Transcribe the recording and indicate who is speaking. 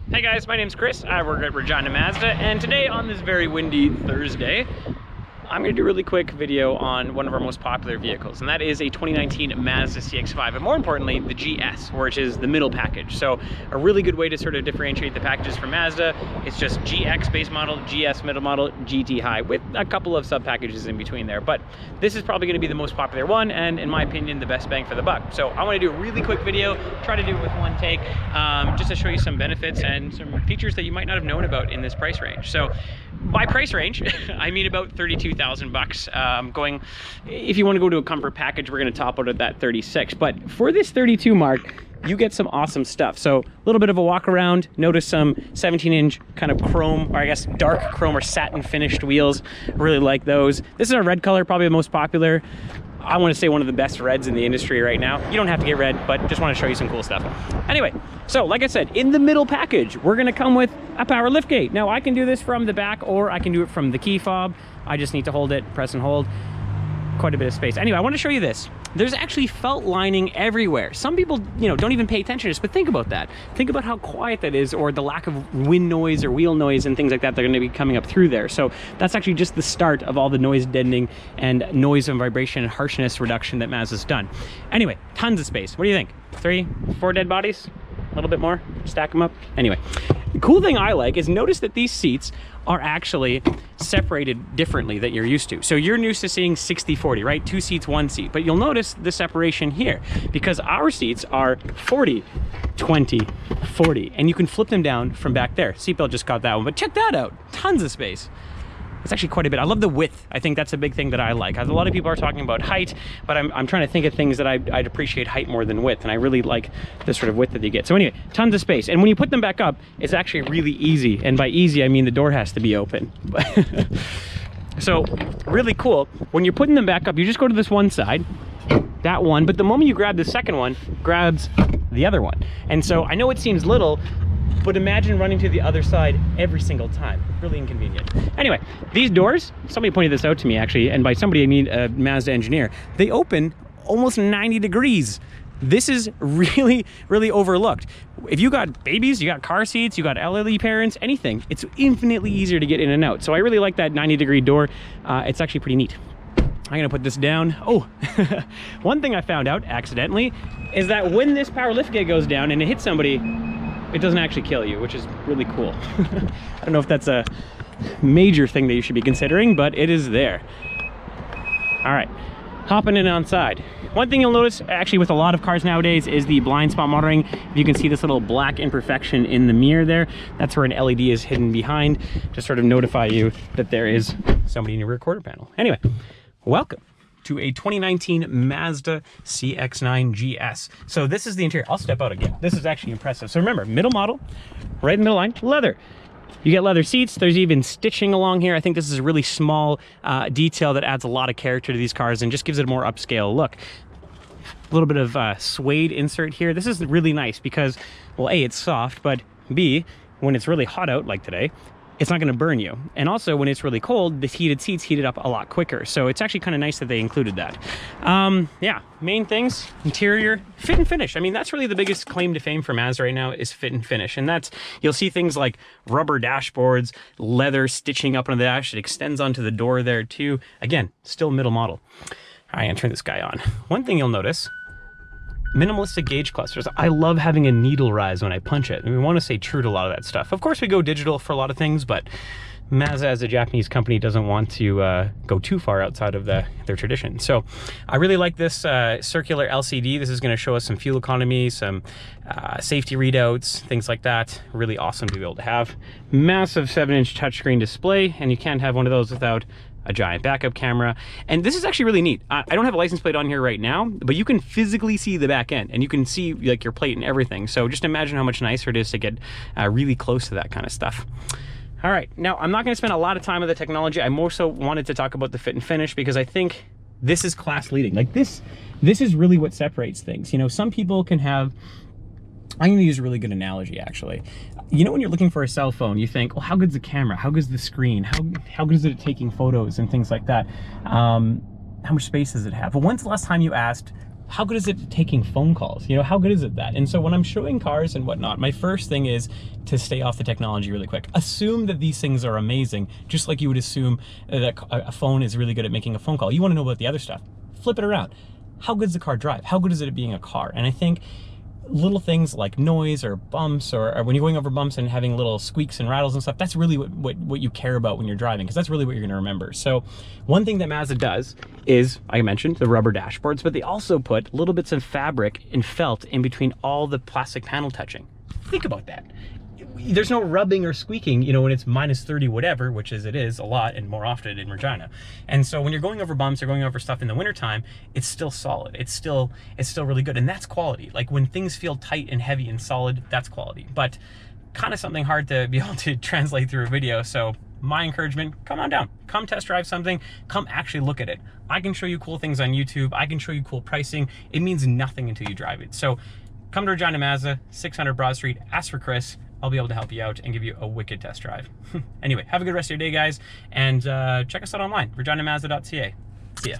Speaker 1: Hey guys, my name's Chris. I work at Regina Mazda, and today on this very windy Thursday, I'm going to do a really quick video on one of our most popular vehicles, and that is a 2019 Mazda CX-5, and more importantly, the GS, which is the middle package. So a really good way to sort of differentiate the packages from Mazda, it's just GX base model, GS middle model, GT high, with a couple of sub-packages in between there. But this is probably going to be the most popular one, and in my opinion, the best bang for the buck. So I want to do a really quick video, try to do it with one take, just to show you some benefits and some features that you might not have known about in this price range. So by price range, I mean about 32,000 bucks. Going, if you want to go to a comfort package, we're going to top out at that 36. But for this 32 mark, you get some awesome stuff. So a little bit of a walk around. Notice some 17-inch kind of chrome, or I guess dark chrome or satin finished wheels. Really like those. This is a red color, probably the most popular. I want to say one of the best reds in the industry right now. You don't have to get red, but just want to show you some cool stuff. Anyway, so like I said, in the middle package, we're going to come with a power liftgate. Now I can do this from the back, or I can do it from the key fob. I just need to hold it, press and hold. Quite a bit of space. Anyway, I want to show you this. There's actually felt lining everywhere. Some people, don't even pay attention to this, but think about that. Think about how quiet that is, or the lack of wind noise or wheel noise and things like that. They're going to be coming up through there. So that's actually just the start of all the noise deadening and noise and vibration and harshness reduction that Mazda's done. Anyway, tons of space. What do you think? 3, 4 dead bodies? A little bit more? Stack them up? Anyway, the cool thing I like is notice that these seats are actually separated differently that you're used to. So you're used to seeing 60-40, right? 2 seats, 1 seat. But you'll notice the separation here because our seats are 40, 20, 40. And you can flip them down from back there. Seatbelt just got that one, but check that out. Tons of space. It's actually quite a bit. I love the width. I think that's a big thing that I like. A lot of people are talking about height, but I'm trying to think of things that I'd appreciate height more than width, and I really like the sort of width that you get. So anyway, tons of space. And when you put them back up, it's actually really easy. And by easy, I mean the door has to be open. So really cool. When you're putting them back up, you just go to this one side, that one, but the moment you grab the second one, grabs the other one. And so I know it seems little, but imagine running to the other side every single time. Really inconvenient. Anyway, these doors, somebody pointed this out to me actually, and by somebody I mean a Mazda engineer, they open almost 90 degrees. This is really, really overlooked. If you got babies, you got car seats, you got elderly parents, anything, it's infinitely easier to get in and out. So I really like that 90-degree door. It's actually pretty neat. I'm gonna put this down. Oh, one thing I found out accidentally is that when this power liftgate goes down and it hits somebody, it doesn't actually kill you, which is really cool. I don't know if that's a major thing that you should be considering, but it is there. All right, hopping in on side. One thing you'll notice actually with a lot of cars nowadays is the blind spot monitoring. You can see this little black imperfection in the mirror there. That's where an LED is hidden behind to sort of notify you that there is somebody in your rear quarter panel. Anyway, welcome to a 2019 Mazda CX-9 GS. So this is the interior. I'll step out again. This is actually impressive. So remember, middle model, right in the middle line, leather. You get leather seats. There's even stitching along here. I think this is a really small detail that adds a lot of character to these cars and just gives it a more upscale look. A little bit of suede insert here. This is really nice because, well, A, it's soft, but B, when it's really hot out like today, it's not going to burn you. And also when it's really cold, the heated seats heat it up a lot quicker. So it's actually kind of nice that they included that. Yeah, main things, interior, fit and finish. I mean, that's really the biggest claim to fame for Mazda right now is fit and finish. And that's, you'll see things like rubber dashboards, leather stitching up on the dash. It extends onto the door there too. Again, still middle model. All right, I'm gonna turn this guy on. One thing you'll notice, minimalistic gauge clusters. I love having a needle rise when I punch it. And we want to stay true to a lot of that stuff. Of course, we go digital for a lot of things, but Mazda as a Japanese company doesn't want to go too far outside of their tradition. So I really like this circular LCD. This is going to show us some fuel economy, some safety readouts, things like that. Really awesome to be able to have. Massive 7-inch touchscreen display, and you can't have one of those without a giant backup camera. And this is actually really neat. I don't have a license plate on here right now, but you can physically see the back end and you can see like your plate and everything. So just imagine how much nicer it is to get really close to that kind of stuff. All right, now I'm not gonna spend a lot of time on the technology. I more so wanted to talk about the fit and finish because I think this is class leading. Like this is really what separates things. Some people can have, I'm going to use a really good analogy actually. When you're looking for a cell phone, you think, well, how good's the camera? How good's the screen? How good is it at taking photos and things like that? How much space does it have? But when's the last time you asked, how good is it at taking phone calls? You know, how good is it that? And so when I'm showing cars and whatnot, my first thing is to stay off the technology really quick. Assume that these things are amazing, just like you would assume that a phone is really good at making a phone call. You want to know about the other stuff. Flip it around. How good does the car drive? How good is it at being a car? And I think little things like noise or bumps, or when you're going over bumps and having little squeaks and rattles and stuff, that's really what you care about when you're driving, because that's really what you're going to remember. So one thing that Mazda does is, I mentioned the rubber dashboards, but they also put little bits of fabric and felt in between all the plastic panel touching. Think about that. There's no rubbing or squeaking, you know, when it's -30 whatever, which is it is a lot and more often in Regina. And so when you're going over bumps or going over stuff in the wintertime, it's still solid. It's still really good. And that's quality. Like when things feel tight and heavy and solid, that's quality. But kind of something hard to be able to translate through a video. So my encouragement, come on down, come test drive something, come actually look at it. I can show you cool things on YouTube. I can show you cool pricing. It means nothing until you drive it. So come to Regina Mazda, 600 Broad Street, ask for Chris. I'll be able to help you out and give you a wicked test drive. Anyway, have a good rest of your day, guys, and check us out online, reginamazda.ca. See ya.